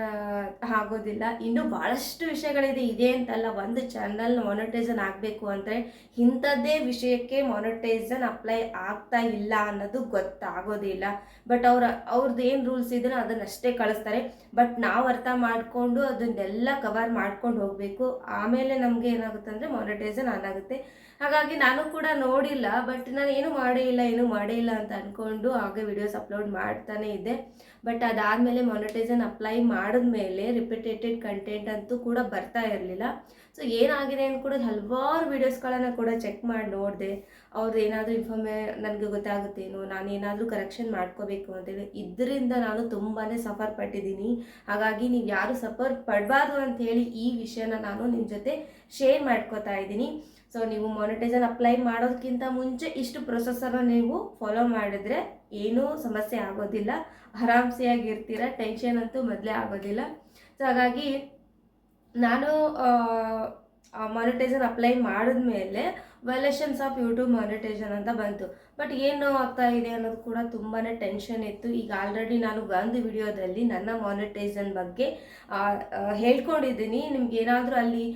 ಆಗೋದಿಲ್ಲ. ಇನ್ನೂ ಭಾಳಷ್ಟು ವಿಷಯಗಳಿದೆ, ಇದೆ ಅಂತಲ್ಲ. ಒಂದು ಚಾನಲ್ ಮಾನಿಟೈಸನ್ ಆಗಬೇಕು ಅಂದರೆ ಇಂಥದ್ದೇ ವಿಷಯಕ್ಕೆ ಮಾನಿಟೈಸನ್ ಅಪ್ಲೈ ಆಗ್ತಾ ಇಲ್ಲ ಅನ್ನೋದು ಗೊತ್ತಾಗೋದಿಲ್ಲ. ಬಟ್ ಅವ್ರದ್ದು ಏನು ರೂಲ್ಸ್ ಇದೆಯೋ ಅದನ್ನಷ್ಟೇ ಕಳಿಸ್ತಾರೆ. ಬಟ್ ನಾವು ಅರ್ಥ ಮಾಡಿಕೊಂಡು ಅದನ್ನೆಲ್ಲ ಕವರ್ ಮಾಡ್ಕೊಂಡು ಹೋಗಬೇಕು. ಆಮೇಲೆ ನಮಗೆ ಏನಾಗುತ್ತೆ ಅಂದರೆ ಮಾನಿಟೈಸನ್ ಆನ್ ಆಗುತ್ತೆ. ಹಾಗಾಗಿ ನಾನು ಕೂಡ ನೋಡಿಲ್ಲ, ಬಟ್ ನಾನು ಏನೂ ಮಾಡೇ ಇಲ್ಲ ಅಂತ ಅಂದ್ಕೊಂಡು ಹಾಗೆ ವಿಡಿಯೋಸ್ ಅಪ್ಲೋಡ್ ಮಾಡ್ತಾನೆ ಇದ್ದೆ. ಬಟ್ ಅದಾದಮೇಲೆ ಮಾನಿಟೈಸನ್ ಅಪ್ಲೈ ಮಾಡಿದ್ಮೇಲೆ ರಿಪಿಟೇಟೆಡ್ ಕಂಟೆಂಟ್ ಅಂತೂ ಕೂಡ ಬರ್ತಾ ಇರಲಿಲ್ಲ. ಸೊ ಏನಾಗಿದೆ ಅಂತ ಕೂಡ ಹಲವಾರು ವೀಡಿಯೋಸ್ಗಳನ್ನು ಕೂಡ ಚೆಕ್ ಮಾಡಿ ನೋಡಿದೆ. ಅವ್ರದ್ದು ಏನಾದರೂ ನನಗೆ ಗೊತ್ತಾಗುತ್ತೇನೋ, ನಾನು ಏನಾದರೂ ಕರೆಕ್ಷನ್ ಮಾಡ್ಕೋಬೇಕು ಅಂತೇಳಿ. ಇದರಿಂದ ನಾನು ತುಂಬಾ ಸಫರ್ ಪಟ್ಟಿದ್ದೀನಿ. ಹಾಗಾಗಿ ನೀವು ಯಾರು ಸಫರ್ ಪಡಬಾರ್ದು ಅಂಥೇಳಿ ಈ ವಿಷಯನ ನಾನು ನಿಮ್ಮ ಜೊತೆ ಶೇರ್ ಮಾಡ್ಕೋತಾ ಇದ್ದೀನಿ. ಸೊ ನೀವು ಮಾನಿಟೈಸನ್ ಅಪ್ಲೈ ಮಾಡೋದಕ್ಕಿಂತ ಮುಂಚೆ ಇಷ್ಟು ಪ್ರೊಸೆಸರ್ನ ನೀವು ಫಾಲೋ ಮಾಡಿದರೆ ಏನೂ ಸಮಸ್ಯೆ ಆಗೋದಿಲ್ಲ, ಆರಾಮ್ಸೆಯಾಗಿರ್ತೀರ, ಟೆನ್ಷನ್ ಅಂತೂ ಮೊದಲೇ ಆಗೋದಿಲ್ಲ. ಸೊ ಹಾಗಾಗಿ ನಾನು ಮಾನಿಟೈಸನ್ ಅಪ್ಲೈ ಮಾಡಿದ್ಮೇಲೆ ವೈಲೇಷನ್ಸ್ ಆಫ್ ಯೂಟ್ಯೂಬ್ ಮಾನಿಟೈಸನ್ ಅಂತ ಬಂತು. ಬಟ್ ಏನು ಆಗ್ತಾ ಇದೆ ಅನ್ನೋದು ಕೂಡ ತುಂಬಾ ಟೆನ್ಷನ್ ಇತ್ತು. ಈಗ ಆಲ್ರೆಡಿ ನಾನು ಒಂದು ವಿಡಿಯೋದಲ್ಲಿ ನನ್ನ ಮಾನಿಟೈಸನ್ ಬಗ್ಗೆ ಹೇಳ್ಕೊಂಡಿದ್ದೀನಿ. ನಿಮ್ಗೆ ಏನಾದರೂ ಅಲ್ಲಿ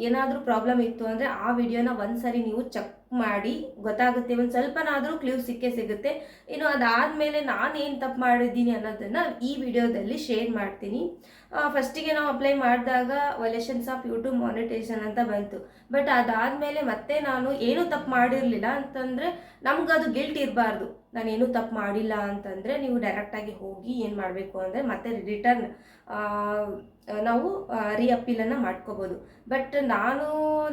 ಏನಾದರೂ ಪ್ರಾಬ್ಲಮ್ ಇತ್ತು ಅಂದರೆ ಆ ವಿಡಿಯೋನ ಒಂದು ಸರಿ ನೀವು ಚೆಕ್ ಮಾಡಿ ಗೊತ್ತಾಗುತ್ತೆ, ಒಂದು ಸ್ವಲ್ಪನಾದರೂ ಕ್ಲೂ ಸಿಗುತ್ತೆ. ಇನ್ನು ಅದಾದಮೇಲೆ ನಾನೇನು ತಪ್ಪು ಮಾಡಿದ್ದೀನಿ ಅನ್ನೋದನ್ನು ಈ ವಿಡಿಯೋದಲ್ಲಿ ಶೇರ್ ಮಾಡ್ತೀನಿ. ಫಸ್ಟಿಗೆ ನಾವು ಅಪ್ಲೈ ಮಾಡಿದಾಗ ವೈಲೇಷನ್ಸ್ ಆಫ್ ಯೂಟ್ಯೂಬ್ ಮಾನಿಟೈಸನ್ ಅಂತ ಬಂತು. ಬಟ್ ಅದಾದಮೇಲೆ ಮತ್ತೆ ನಾನು ಏನೂ ತಪ್ಪು ಮಾಡಿರಲಿಲ್ಲ ಅಂತಂದರೆ ನಮಗದು ಗಿಲ್ಟ್ ಇರಬಾರ್ದು. ನಾನೇನು ತಪ್ಪು ಮಾಡಿಲ್ಲ ಅಂತಂದರೆ ನೀವು ಡೈರೆಕ್ಟಾಗಿ ಹೋಗಿ ಏನು ಮಾಡಬೇಕು ಅಂದರೆ ಮತ್ತೆ ರಿಟರ್ನ್ ನಾವು ಅಪೀಲನ್ನು ಮಾಡ್ಕೋಬೋದು. ಬಟ್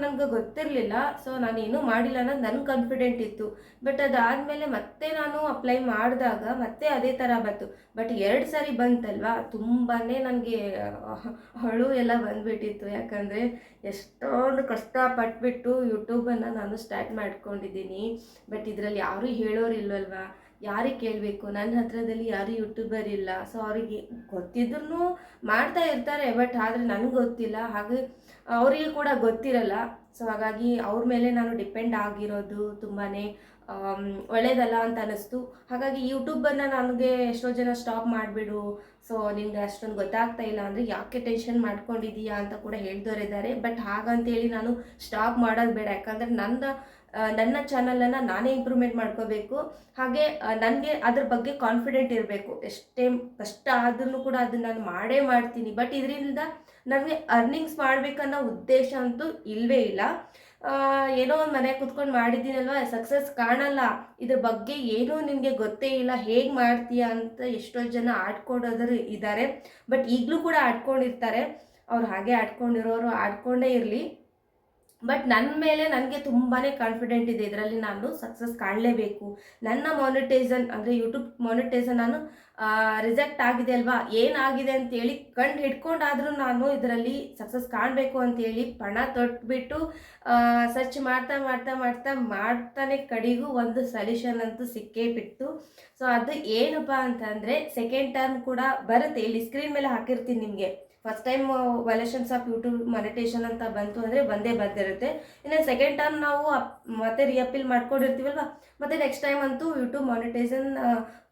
ನನಗೆ ಗೊತ್ತಿರಲಿಲ್ಲ, ಸೊ ನಾನೇನು ಮಾಡಿಲ್ಲ ಅನ್ನೋದು ನನ್ನ ಕಾನ್ಫಿಡೆಂಟ್ ಇತ್ತು. ಬಟ್ ಅದಾದಮೇಲೆ ಮತ್ತೆ ನಾನು ಅಪ್ಲೈ ಮಾಡಿದಾಗ ಮತ್ತೆ ಅದೇ ಥರ ಬಂತು. ಬಟ್ 2 ಸಾರಿ ಬಂತಲ್ವಾ, ತುಂಬಾ ನನಗೆ ಅಳು ಎಲ್ಲ ಬಂದುಬಿಟ್ಟಿತ್ತು. ಯಾಕಂದರೆ ಎಷ್ಟೊಂದು ಕಷ್ಟಪಟ್ಬಿಟ್ಟು ಯೂಟ್ಯೂಬನ್ನು ನಾನು ಸ್ಟಾರ್ಟ್ ಮಾಡ್ಕೊಂಡಿದ್ದೀನಿ. ಬಟ್ ಇದರಲ್ಲಿ ಯಾರೂ ಹೇಳೋರಿಲ್ವಲ್ವಾ, ಯಾರಿಗೆ ಕೇಳಬೇಕು? ನನ್ನ ಹತ್ರದಲ್ಲಿ ಯಾರೂ ಯೂಟ್ಯೂಬರ್ ಇಲ್ಲ. ಸೊ ಅವರಿಗೆ ಗೊತ್ತಿದ್ರೂ ಮಾಡ್ತಾ ಇರ್ತಾರೆ, ಬಟ್ ಆದರೆ ನನಗೆ ಗೊತ್ತಿಲ್ಲ, ಹಾಗೆ ಅವರಿಗೆ ಕೂಡ ಗೊತ್ತಿರಲ್ಲ. ಸೊ ಹಾಗಾಗಿ ಅವ್ರ ಮೇಲೆ ನಾನು ಡಿಪೆಂಡ್ ಆಗಿರೋದು ತುಂಬಾ ಒಳ್ಳೆಯದಲ್ಲ ಅಂತ ಅನ್ನಿಸ್ತು. ಹಾಗಾಗಿ ಯೂಟ್ಯೂಬನ್ನು ನನಗೆ ಎಷ್ಟೋ ಜನ ಸ್ಟಾಪ್ ಮಾಡಿಬಿಡು, ಸೊ ನಿಮ್ಗೆ ಅಷ್ಟೊಂದು ಗೊತ್ತಾಗ್ತಾ ಇಲ್ಲ ಅಂದರೆ ಯಾಕೆ ಟೆನ್ಷನ್ ಮಾಡ್ಕೊಂಡಿದ್ದೀಯಾ ಅಂತ ಕೂಡ ಹೇಳ್ದೋರಿದ್ದಾರೆ. ಬಟ್ ಹಾಗಂತೇಳಿ ನಾನು ಸ್ಟಾಪ್ ಮಾಡೋದು ಬೇಡ. ಯಾಕಂದರೆ ನನ್ನ ಚಾನಲನ್ನು ನಾನೇ ಇಂಪ್ರೂವ್ಮೆಂಟ್ ಮಾಡ್ಕೋಬೇಕು. ಹಾಗೆ ನನಗೆ ಅದ್ರ ಬಗ್ಗೆ ಕಾನ್ಫಿಡೆಂಟ್ ಇರಬೇಕು. ಎಷ್ಟೇ ಕಷ್ಟ ಆದ್ರೂ ಕೂಡ ಅದನ್ನು ನಾನು ಮಾಡೇ ಮಾಡ್ತೀನಿ. ಬಟ್ ಇದರಿಂದ ನನಗೆ ಅರ್ನಿಂಗ್ಸ್ ಮಾಡಬೇಕನ್ನೋ ಉದ್ದೇಶ ಅಂತೂ ಇಲ್ಲವೇ ಇಲ್ಲ. ಏನೋ ಒಂದು ಮನೆ ಕೂತ್ಕೊಂಡು ಮಾಡಿದ್ದೀನಲ್ವ, ಸಕ್ಸಸ್ ಕಾಣಲ್ಲ. ಇದ್ರ ಬಗ್ಗೆ ಏನೂ ನಿನಗೆ ಗೊತ್ತೇ ಇಲ್ಲ, ಹೇಗೆ ಮಾಡ್ತೀಯ ಅಂತ ಎಷ್ಟೋ ಜನ ಆಡ್ಕೊಂಡೋದ್ರು ಇದ್ದಾರೆ. ಬಟ್ ಈಗಲೂ ಕೂಡ ಆಡ್ಕೊಂಡಿರ್ತಾರೆ. ಅವ್ರು ಹಾಗೆ ಆಡ್ಕೊಂಡಿರೋರು ಆಡ್ಕೊಂಡೇ ಇರಲಿ. ಬಟ್ ನನ್ನ ಮೇಲೆ ನನಗೆ ತುಂಬಾ ಕಾನ್ಫಿಡೆಂಟ್ ಇದೆ, ಇದರಲ್ಲಿ ನಾನು ಸಕ್ಸಸ್ ಕಾಣಲೇಬೇಕು. ನನ್ನ ಮಾನಿಟೈಸನ್ ಅಂದರೆ ಯೂಟ್ಯೂಬ್ ಮಾನಿಟೈಸನ್ ನಾನು ರಿಜೆಕ್ಟ್ ಆಗಿದೆ ಅಲ್ವಾ, ಏನಾಗಿದೆ ಅಂತೇಳಿ ಹಿಡ್ಕೊಂಡಾದರೂ ನಾನು ಇದರಲ್ಲಿ ಸಕ್ಸಸ್ ಕಾಣಬೇಕು ಅಂತೇಳಿ ಪಣ ತೊಟ್ಬಿಟ್ಟು ಸರ್ಚ್ ಮಾಡ್ತಾನೆ ಕಡೆಗೂ ಒಂದು ಸೊಲ್ಯೂಷನ್ ಅಂತೂ ಸಿಕ್ಕೇ ಬಿಟ್ಟು. ಸೊ ಅದು ಏನಪ್ಪ ಅಂತಂದರೆ ಸೆಕೆಂಡ್ ಟರ್ಮ್ ಕೂಡ ಬರುತ್ತೆ, ಇಲ್ಲಿ ಸ್ಕ್ರೀನ್ ಮೇಲೆ ಹಾಕಿರ್ತೀನಿ ನಿಮಗೆ. First time violations of YouTube monetisation ಅಂತ ಬಂತು ಅಂದರೆ ಬಂದಿರುತ್ತೆ. ಇನ್ನು ಸೆಕೆಂಡ್ ಟರ್ಮ್ ನಾವು ಮತ್ತೆ ಅಪೀಲ್ ಮಾಡ್ಕೊಂಡಿರ್ತೀವಲ್ವ, ಮತ್ತು ನೆಕ್ಸ್ಟ್ ಟೈಮ್ ಅಂತೂ ಯೂಟ್ಯೂಬ್ ಮಾನಿಟೈಸೇಷನ್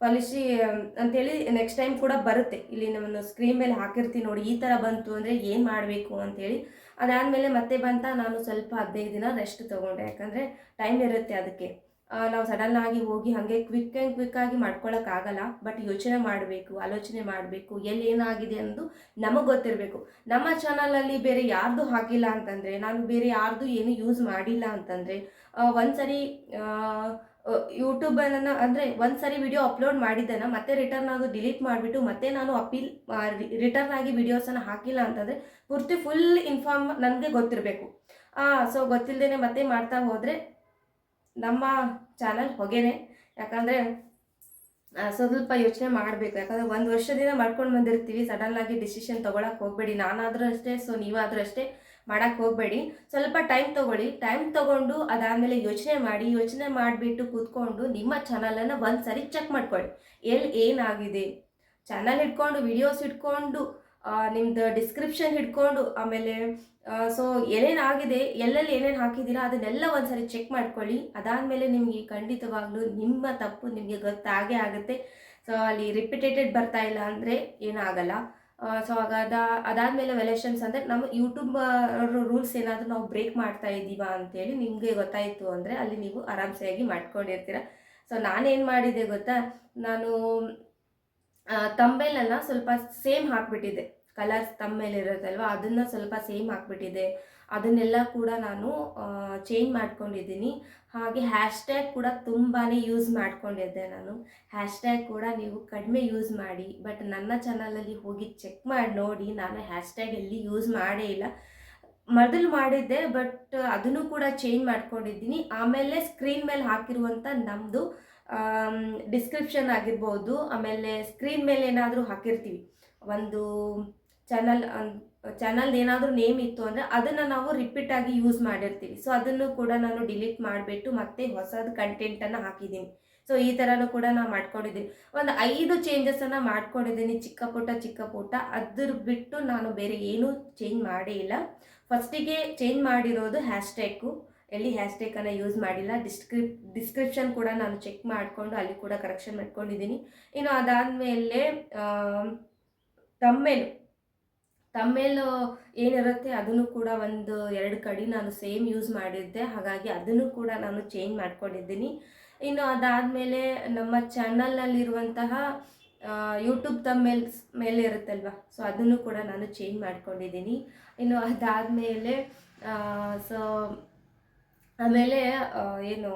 ಪಾಲಿಸಿ ಅಂತೇಳಿ ನೆಕ್ಸ್ಟ್ ಟೈಮ್ ಕೂಡ ಬರುತ್ತೆ. ಇಲ್ಲಿ ನಾನು ಸ್ಕ್ರೀನ್ ಮೇಲೆ ಹಾಕಿರ್ತೀನಿ ನೋಡಿ, ಈ ಥರ ಬಂತು ಅಂದರೆ ಏನು ಮಾಡಬೇಕು ಅಂತೇಳಿ. ಅದಾದಮೇಲೆ ಮತ್ತೆ ನಾನು ಸ್ವಲ್ಪ 15 ದಿನ ರೆಸ್ಟ್ ತೊಗೊಂಡೆ. ಯಾಕಂದರೆ ಟೈಮ್ ಇರುತ್ತೆ ಅದಕ್ಕೆ. ನಾವು ಸಡನ್ನಾಗಿ ಹೋಗಿ ಹಾಗೆ ಕ್ವಿಕ್ಕಾಗಿ ಮಾಡ್ಕೊಳ್ಳೋಕ್ಕಾಗಲ್ಲ. ಬಟ್ ಯೋಚನೆ ಮಾಡಬೇಕು, ಆಲೋಚನೆ ಮಾಡಬೇಕು, ಎಲ್ಲಿ ಏನಾಗಿದೆ ಅನ್ನೋದು ನಮಗೆ ಗೊತ್ತಿರಬೇಕು. ನಮ್ಮ ಚಾನಲಲ್ಲಿ ಬೇರೆ ಯಾರ್ದು ಹಾಕಿಲ್ಲ ಅಂತಂದರೆ, ನಾನು ಬೇರೆ ಯಾರ್ದು ಏನು ಯೂಸ್ ಮಾಡಿಲ್ಲ ಅಂತಂದರೆ, ಒಂದು ಸರಿ ಯೂಟ್ಯೂಬನ್ನು ಅಂದರೆ ಒಂದು ಸರಿ ವಿಡಿಯೋ ಅಪ್ಲೋಡ್ ಮಾಡಿದ್ದನ್ನು ಮತ್ತೆ ರಿಟರ್ನ್ ಅದು ಡಿಲೀಟ್ ಮಾಡಿಬಿಟ್ಟು ಮತ್ತೆ ನಾನು ರಿಟರ್ನ್ ಆಗಿ ವಿಡಿಯೋಸನ್ನು ಹಾಕಿಲ್ಲ ಅಂತಂದರೆ ಪೂರ್ತಿ ಫುಲ್ ಇನ್ಫಾರ್ಮ್ ನನಗೆ ಗೊತ್ತಿರಬೇಕು. ಸೊ ಗೊತ್ತಿಲ್ಲದೇ ಮತ್ತೆ ಮಾಡ್ತಾ ಹೋದರೆ ನಮ್ಮ ಚಾನಲ್ ಹೊಗೆನೆ. ಯಾಕಂದರೆ ಸ್ವಲ್ಪ ಯೋಚನೆ ಮಾಡಬೇಕು. ಯಾಕಂದರೆ 1 ವರ್ಷದಿಂದ ಮಾಡ್ಕೊಂಡು ಬಂದಿರ್ತೀವಿ, ಸಡನ್ನಾಗಿ ಡಿಸಿಷನ್ ತೊಗೊಳಕ್ಕೆ ಹೋಗಬೇಡಿ. ನಾನಾದರೂ ಅಷ್ಟೇ, ಸೊ ನೀವಾದರೂ ಅಷ್ಟೇ ಮಾಡೋಕ್ಕೆ ಹೋಗಬೇಡಿ. ಸ್ವಲ್ಪ ಟೈಮ್ ತೊಗೊಳ್ಳಿ. ಟೈಮ್ ತೊಗೊಂಡು ಅದಾದಮೇಲೆ ಯೋಚನೆ ಮಾಡಿಬಿಟ್ಟು ಕೂತ್ಕೊಂಡು ನಿಮ್ಮ ಚಾನಲನ್ನು ಒಂದು ಸರಿ ಚೆಕ್ ಮಾಡ್ಕೊಳ್ಳಿ. ಏನಾಗಿದೆ ಚಾನಲ್ ಹಿಡ್ಕೊಂಡು, ವಿಡಿಯೋಸ್ ಹಿಡ್ಕೊಂಡು, ನಿಮ್ಮದು ಡಿಸ್ಕ್ರಿಪ್ಷನ್ ಹಿಡ್ಕೊಂಡು, ಆಮೇಲೆ ಸೊ ಏನೇನಾಗಿದೆ, ಎಲ್ಲೆಲ್ಲಿ ಏನೇನು ಹಾಕಿದ್ದೀರಾ ಅದನ್ನೆಲ್ಲ ಒಂದು ಸರಿ ಚೆಕ್ ಮಾಡ್ಕೊಳ್ಳಿ. ಅದಾದಮೇಲೆ ನಿಮಗೆ ಖಂಡಿತವಾಗ್ಲೂ ನಿಮ್ಮ ತಪ್ಪು ನಿಮಗೆ ಗೊತ್ತಾಗೇ ಆಗುತ್ತೆ. ಸೊ ಅಲ್ಲಿ ರಿಪಿಟೇಟೆಡ್ ಬರ್ತಾ ಇಲ್ಲ ಅಂದರೆ ಏನಾಗಲ್ಲ. ಸೊ ಅದಾದಮೇಲೆ ವೆಲೇಷನ್ಸ್ ಅಂದರೆ ನಮ್ಮ ಯೂಟ್ಯೂಬ್ ರೂಲ್ಸ್ ಏನಾದರೂ ನಾವು ಬ್ರೇಕ್ ಮಾಡ್ತಾ ಇದ್ದೀವಾ ಅಂತೇಳಿ ನಿಮಗೆ ಗೊತ್ತಾಯಿತು ಅಂದರೆ ಅಲ್ಲಿ ನೀವು ಆರಾಮ್ಸೆಯಾಗಿ ಮಾಡ್ಕೊಂಡಿರ್ತೀರ. ಸೊ ನಾನೇನು ಮಾಡಿದೆ ಗೊತ್ತಾ, ನಾನು ತಂಬೇಲನ್ನು ಸ್ವಲ್ಪ ಸೇಮ್ ಹಾಕ್ಬಿಟ್ಟಿದ್ದೆ. ಕಲರ್ಸ್ ತಮ್ಮೇಲೆ ಇರುತ್ತಲ್ವ ಅದನ್ನು ಸ್ವಲ್ಪ ಸೇಮ್ ಹಾಕ್ಬಿಟ್ಟಿದ್ದೆ. ಅದನ್ನೆಲ್ಲ ಕೂಡ ನಾನು ಚೇಂಜ್ ಮಾಡ್ಕೊಂಡಿದ್ದೀನಿ. ಹಾಗೆ ಹ್ಯಾಶ್ಟ್ಯಾಗ್ ಕೂಡ ತುಂಬಾ ಯೂಸ್ ಮಾಡ್ಕೊಂಡಿದ್ದೆ ನಾನು. ಹ್ಯಾಶ್ಟ್ಯಾಗ್ ಕೂಡ ನೀವು ಕಡಿಮೆ ಯೂಸ್ ಮಾಡಿ. ಬಟ್ ನನ್ನ ಚಾನಲಲ್ಲಿ ಹೋಗಿ ಚೆಕ್ ಮಾಡಿ ನೋಡಿ, ನಾನು ಹ್ಯಾಶ್ಟ್ಯಾಗ್ ಎಲ್ಲಿ ಯೂಸ್ ಮಾಡೇ ಇಲ್ಲ. ಮೊದಲು ಮಾಡಿದ್ದೆ, ಬಟ್ ಅದನ್ನು ಕೂಡ ಚೇಂಜ್ ಮಾಡ್ಕೊಂಡಿದ್ದೀನಿ. ಆಮೇಲೆ ಸ್ಕ್ರೀನ್ ಮೇಲೆ ಹಾಕಿರುವಂಥ ನಮ್ಮದು ಡಿಸ್ಕ್ರಿಪ್ಷನ್ ಆಗಿರ್ಬೋದು, ಆಮೇಲೆ ಸ್ಕ್ರೀನ್ ಮೇಲೆ ಏನಾದರೂ ಹಾಕಿರ್ತೀವಿ, ಒಂದು ಚಾನಲ್ದು ಏನಾದರೂ ನೇಮ್ ಇತ್ತು ಅಂದರೆ ಅದನ್ನು ನಾವು ರಿಪೀಟಾಗಿ ಯೂಸ್ ಮಾಡಿರ್ತೀವಿ. ಸೊ ಅದನ್ನು ಕೂಡ ನಾನು ಡಿಲೀಟ್ ಮಾಡಿಬಿಟ್ಟು ಮತ್ತೆ ಹೊಸದು ಕಂಟೆಂಟನ್ನು ಹಾಕಿದ್ದೀನಿ. ಸೊ ಈ ಥರನೂ ಕೂಡ ನಾನು ಮಾಡ್ಕೊಂಡಿದ್ದೀನಿ. ಒಂದು 5 ಚೇಂಜಸನ್ನು ಮಾಡ್ಕೊಂಡಿದ್ದೀನಿ, ಚಿಕ್ಕ ಪುಟ್ಟ. ಅದ್ರ ಬಿಟ್ಟು ನಾನು ಬೇರೆ ಏನೂ ಚೇಂಜ್ ಮಾಡೇ ಇಲ್ಲ. ಫಸ್ಟಿಗೆ ಚೇಂಜ್ ಮಾಡಿರೋದು ಹ್ಯಾಶ್ಟ್ಯಾಗು. ಎಲ್ಲಿ ಹ್ಯಾಶ್ಟ್ಯಾಗನ್ನು ಯೂಸ್ ಮಾಡಿಲ್ಲ. ಡಿಸ್ಕ್ರಿಪ್ಷನ್ ಕೂಡ ನಾನು ಚೆಕ್ ಮಾಡಿಕೊಂಡು ಅಲ್ಲಿ ಕೂಡ ಕರೆಕ್ಷನ್ ಮಾಡ್ಕೊಂಡಿದ್ದೀನಿ. ಇನ್ನು ಅದಾದಮೇಲೆ ತಮ್ಮೇಲು ಏನಿರುತ್ತೆ ಅದನ್ನು ಕೂಡ 1-2 ಕಡೆ ನಾನು ಸೇಮ್ ಯೂಸ್ ಮಾಡಿದ್ದೆ. ಹಾಗಾಗಿ ಅದನ್ನು ಕೂಡ ನಾನು ಚೇಂಜ್ ಮಾಡ್ಕೊಂಡಿದ್ದೀನಿ. ಇನ್ನು ಅದಾದಮೇಲೆ ನಮ್ಮ ಚಾನಲ್ನಲ್ಲಿರುವಂತಹ ಯೂಟ್ಯೂಬ್ ಮೇಲೆ ಇರುತ್ತಲ್ವ, ಸೊ ಅದನ್ನು ಕೂಡ ನಾನು ಚೇಂಜ್ ಮಾಡ್ಕೊಂಡಿದ್ದೀನಿ. ಇನ್ನು ಅದಾದಮೇಲೆ ಸೊ ಆಮೇಲೆ ಏನು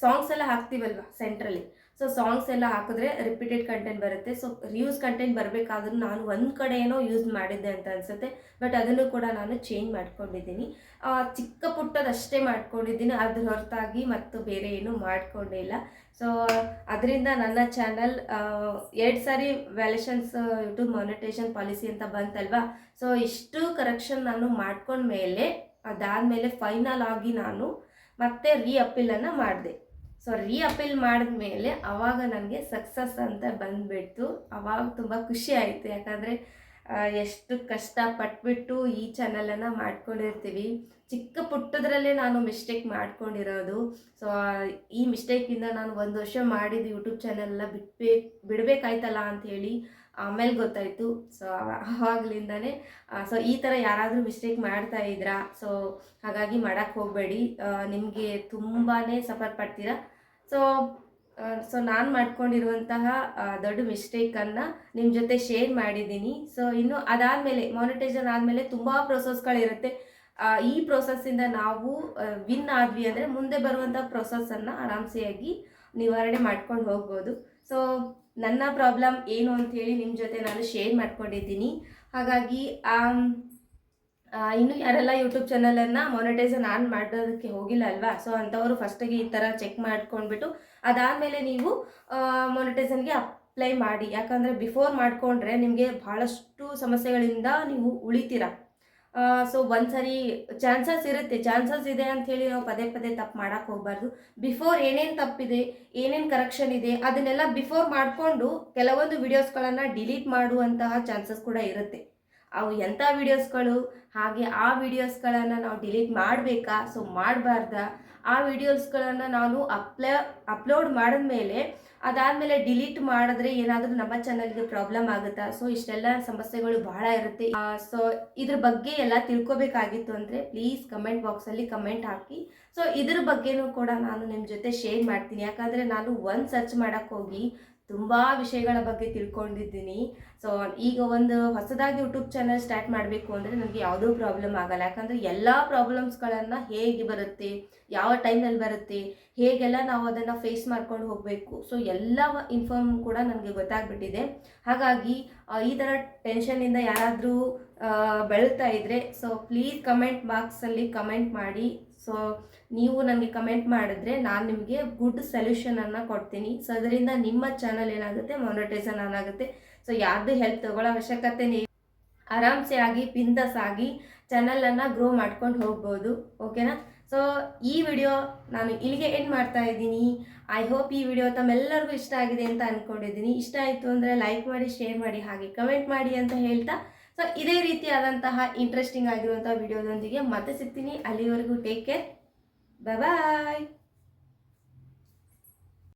ಸಾಂಗ್ಸ್ ಎಲ್ಲ ಹಾಕ್ತೀವಲ್ವ ಸೆಂಟ್ರಲ್ಲಿ, ಸೊ ಸಾಂಗ್ಸ್ ಎಲ್ಲ ಹಾಕಿದ್ರೆ ರಿಪೀಟೆಡ್ ಕಂಟೆಂಟ್ ಬರುತ್ತೆ. ಸೊ ರಿಯೂಸ್ ಕಂಟೆಂಟ್ ಬರಬೇಕಾದ್ರೂ ನಾನು ಒಂದು ಕಡೆ ಏನೋ ಯೂಸ್ ಮಾಡಿದ್ದೆ ಅಂತ ಅನಿಸುತ್ತೆ. ಬಟ್ ಅದನ್ನು ಕೂಡ ನಾನು ಚೇಂಜ್ ಮಾಡ್ಕೊಂಡಿದ್ದೀನಿ. ಚಿಕ್ಕ ಪುಟ್ಟದಷ್ಟೇ ಮಾಡ್ಕೊಂಡಿದ್ದೀನಿ, ಅದ್ರ ಹೊರತಾಗಿ ಮತ್ತು ಬೇರೆ ಏನೂ ಮಾಡ್ಕೊಂಡಿಲ್ಲ. ಸೊ ಅದರಿಂದ ನನ್ನ ಚಾನಲ್ 2 ಸಾರಿ ವ್ಯಾಲ್ಯೂಷನ್ಸ್ ಯೂಟ್ಯೂಬ್ ಮಾನಿಟೈಸೇಷನ್ ಪಾಲಿಸಿ ಅಂತ ಬಂತಲ್ವಾ. ಸೊ ಇಷ್ಟು ಕರೆಕ್ಷನ್ ನಾನು ಮಾಡ್ಕೊಂಡ್ಮೇಲೆ ಅದಾದಮೇಲೆ ಫೈನಲ್ ಆಗಿ ನಾನು ಮತ್ತೆ ಅಪೀಲನ್ನು ಮಾಡಿದೆ. ಸೊ ಅಪೀಲ್ ಮಾಡಿದ್ಮೇಲೆ ಆವಾಗ ನನಗೆ ಸಕ್ಸಸ್ ಅಂತ ಬಂದುಬಿಡ್ತು. ಆವಾಗ ತುಂಬ ಖುಷಿ ಆಯಿತು. ಯಾಕಂದರೆ ಎಷ್ಟು ಕಷ್ಟಪಟ್ಬಿಟ್ಟು ಈ ಚಾನಲನ್ನು ಮಾಡ್ಕೊಂಡಿರ್ತೀವಿ. ಚಿಕ್ಕ ಪುಟ್ಟದ್ರಲ್ಲೇ ನಾನು ಮಿಸ್ಟೇಕ್ ಮಾಡ್ಕೊಂಡಿರೋದು. ಸೊ ಈ ಮಿಸ್ಟೇಕಿಂದ ನಾನು 1 ವರ್ಷ ಮಾಡಿದ ಯೂಟ್ಯೂಬ್ ಚಾನಲೆಲ್ಲ ಬಿಡಬೇಕಾಯ್ತಲ್ಲ ಅಂಥೇಳಿ ಆಮೇಲೆ ಗೊತ್ತಾಯಿತು. ಸೊ ಆವಾಗಲಿಂದನೇ ಸೊ ಈ ಥರ ಯಾರಾದರೂ ಮಿಸ್ಟೇಕ್ ಮಾಡ್ತಾ ಇದ್ರಾ, ಸೊ ಹಾಗಾಗಿ ಮಾಡೋಕ್ಕೆ ಹೋಗಬೇಡಿ. ನಿಮಗೆ ತುಂಬಾ ಸಫರ್ ಪಡ್ತೀರಾ. ಸೊ ನಾನು ಮಾಡ್ಕೊಂಡಿರುವಂತಹ ದೊಡ್ಡ ಮಿಸ್ಟೇಕನ್ನು ನಿಮ್ಮ ಜೊತೆ ಶೇರ್ ಮಾಡಿದ್ದೀನಿ. ಸೊ ಇನ್ನು ಅದಾದಮೇಲೆ ಮಾನಿಟೈಸೇಷನ್ ಆದಮೇಲೆ ತುಂಬ ಪ್ರೋಸೆಸ್ಗಳಿರುತ್ತೆ. ಈ ಪ್ರೋಸೆಸ್ಸಿಂದ ನಾವು ವಿನ್ ಆದ್ವಿ ಅಂದರೆ ಮುಂದೆ ಬರುವಂಥ ಪ್ರೋಸೆಸ್ಸನ್ನು ಆರಾಮ್ಸೆಯಾಗಿ ನಿವಾರಣೆ ಮಾಡ್ಕೊಂಡು ಹೋಗ್ಬೋದು. ಸೊ ನನ್ನ ಪ್ರಾಬ್ಲಮ್ ಏನು ಅಂಥೇಳಿ ನಿಮ್ಮ ಜೊತೆ ನಾನು ಶೇರ್ ಮಾಡ್ಕೊಂಡಿದ್ದೀನಿ. ಹಾಗಾಗಿ ಇನ್ನು ಯಾರೆಲ್ಲ ಯೂಟ್ಯೂಬ್ ಚಾನಲನ್ನು ಮಾನಿಟೈಸೇಷನ್ ಆನ್ ಮಾಡೋದಕ್ಕೆ ಹೋಗಿಲ್ಲ ಅಲ್ವಾ, ಸೊ ಅಂಥವರು ಫಸ್ಟಿಗೆ ಈ ಥರ ಚೆಕ್ ಮಾಡ್ಕೊಂಡ್ಬಿಟ್ಟು ಅದಾದಮೇಲೆ ನೀವು ಮಾನಿಟೈಸೇಷನ್ಗೆ ಅಪ್ಲೈ ಮಾಡಿ. ಯಾಕಂದರೆ ಬಿಫೋರ್ ಮಾಡಿಕೊಂಡ್ರೆ ನಿಮಗೆ ಭಾಳಷ್ಟು ಸಮಸ್ಯೆಗಳಿಂದ ನೀವು ಉಳಿತೀರ. ಸೊ ಒಂದ್ಸರಿ ಚಾನ್ಸಸ್ ಇದೆ ಅಂಥೇಳಿ ನಾವು ಪದೇ ತಪ್ಪು ಮಾಡೋಕ್ಕೆ ಹೋಗಬಾರ್ದು. ಬಿಫೋರ್ ಏನೇನು ತಪ್ಪಿದೆ, ಏನೇನು ಕರೆಕ್ಷನ್ ಇದೆ ಅದನ್ನೆಲ್ಲ ಬಿಫೋರ್ ಮಾಡಿಕೊಂಡು ಕೆಲವೊಂದು ವಿಡಿಯೋಸ್ಗಳನ್ನು ಡಿಲೀಟ್ ಮಾಡುವಂತಹ ಚಾನ್ಸಸ್ ಕೂಡ ಇರುತ್ತೆ. ಅವು ಎಂಥ ವಿಡಿಯೋಸ್ಗಳು, ಹಾಗೆ ಆ ವಿಡಿಯೋಸ್ಗಳನ್ನು ನಾವು ಡಿಲೀಟ್ ಮಾಡಬೇಕಾ, ಸೊ ಮಾಡಬಾರ್ದಾ, ಆ ವಿಡಿಯೋಸ್ಗಳನ್ನು ನಾನು ಅಪ್ಲೋಡ್ ಮಾಡಿದ್ಮೇಲೆ ಅದಾದಮೇಲೆ ಡಿಲೀಟ್ ಮಾಡಿದ್ರೆ ಏನಾದರೂ ನಮ್ಮ ಚಾನಲ್ಗೆ ಪ್ರಾಬ್ಲಮ್ ಆಗುತ್ತಾ, ಸೊ ಇಷ್ಟೆಲ್ಲ ಸಮಸ್ಯೆಗಳು ಬಹಳ ಇರುತ್ತೆ. ಸೊ ಇದ್ರ ಬಗ್ಗೆ ಎಲ್ಲ ತಿಳ್ಕೊಬೇಕಾಗಿತ್ತು ಅಂದರೆ ಪ್ಲೀಸ್ ಕಮೆಂಟ್ ಬಾಕ್ಸಲ್ಲಿ ಕಮೆಂಟ್ ಹಾಕಿ. ಸೊ ಇದ್ರ ಬಗ್ಗೆನೂ ಕೂಡ ನಾನು ನಿಮ್ಮ ಜೊತೆ ಶೇರ್ ಮಾಡ್ತೀನಿ. ಯಾಕಂದರೆ ನಾನು ಸರ್ಚ್ ಮಾಡೋಕ್ಕೆ ಹೋಗಿ ತುಂಬ ವಿಷಯಗಳ ಬಗ್ಗೆ ತಿಳ್ಕೊಂಡಿದ್ದೀನಿ. ಸೊ ಈಗ ಒಂದು ಹೊಸದಾಗಿ ಯೂಟ್ಯೂಬ್ ಚಾನಲ್ ಸ್ಟಾರ್ಟ್ ಮಾಡಬೇಕು ಅಂದರೆ ನನಗೆ ಯಾವುದೂ ಪ್ರಾಬ್ಲಮ್ ಆಗಲ್ಲ. ಯಾಕಂದರೆ ಎಲ್ಲ ಪ್ರಾಬ್ಲಮ್ಸ್ಗಳನ್ನು ಹೇಗೆ ಬರುತ್ತೆ, ಯಾವ ಟೈಮ್ನಲ್ಲಿ ಬರುತ್ತೆ, ಹೇಗೆಲ್ಲ ನಾವು ಅದನ್ನು ಫೇಸ್ ಮಾಡ್ಕೊಂಡು ಹೋಗಬೇಕು, ಸೊ ಎಲ್ಲ ಇನ್ಫಾರ್ಮ್ ಕೂಡ ನನಗೆ ಗೊತ್ತಾಗ್ಬಿಟ್ಟಿದೆ. ಹಾಗಾಗಿ ಈ ಥರ ಟೆನ್ಷನಿಂದ ಯಾರಾದರೂ ಬೆಳೀತಾ ಇದ್ದರೆ ಸೊ ಪ್ಲೀಸ್ ಕಮೆಂಟ್ ಬಾಕ್ಸಲ್ಲಿ ಕಮೆಂಟ್ ಮಾಡಿ. ಸೊ ನೀವು ನನಗೆ ಕಮೆಂಟ್ ಮಾಡಿದ್ರೆ ನಾನು ನಿಮಗೆ ಗುಡ್ ಸೊಲ್ಯೂಷನನ್ನು ಕೊಡ್ತೀನಿ. ಸೊ ಅದರಿಂದ ನಿಮ್ಮ ಚಾನಲ್ ಏನಾಗುತ್ತೆ, ಮಾನಿಟೈಸೇಷನ್ ಆಗುತ್ತೆ. ಸೊ ಯಾರ್ದು ಹೆಲ್ಪ್ ತಗೊಳ್ಳೋ ಅವಶ್ಯಕತೆ ಆರಾಮ್ಸೆ ಆಗಿ ಬಿಂದಾಸ್ ಆಗಿ ಚಾನಲನ್ನು ಗ್ರೋ ಮಾಡ್ಕೊಂಡು ಹೋಗ್ಬೋದು. ಓಕೆನಾ? ಸೊ ಈ ವಿಡಿಯೋ ನಾನು ಇಲ್ಲಿಗೆ ಎಂಡ್ ಮಾಡ್ತಾ ಇದ್ದೀನಿ. ಐ ಹೋಪ್ ಈ ವಿಡಿಯೋ ತಮ್ಮೆಲ್ಲರಿಗೂ ಇಷ್ಟ ಆಗಿದೆ ಅಂತ ಅಂದ್ಕೊಂಡಿದ್ದೀನಿ. ಇಷ್ಟ ಆಯಿತು ಅಂದರೆ ಲೈಕ್ ಮಾಡಿ, ಶೇರ್ ಮಾಡಿ, ಹಾಗೆ ಕಮೆಂಟ್ ಮಾಡಿ ಅಂತ ಹೇಳ್ತಾ, ಸೊ ಇದೇ ರೀತಿಯಾದಂತಹ ಇಂಟ್ರೆಸ್ಟಿಂಗ್ ಆಗಿರುವಂಥ ವಿಡಿಯೋದೊಂದಿಗೆ ಮತ್ತೆ ಸಿಗ್ತೀನಿ. ಅಲ್ಲಿವರೆಗೂ ಟೇಕ್ ಕೇರ್, ಬಾಯ್.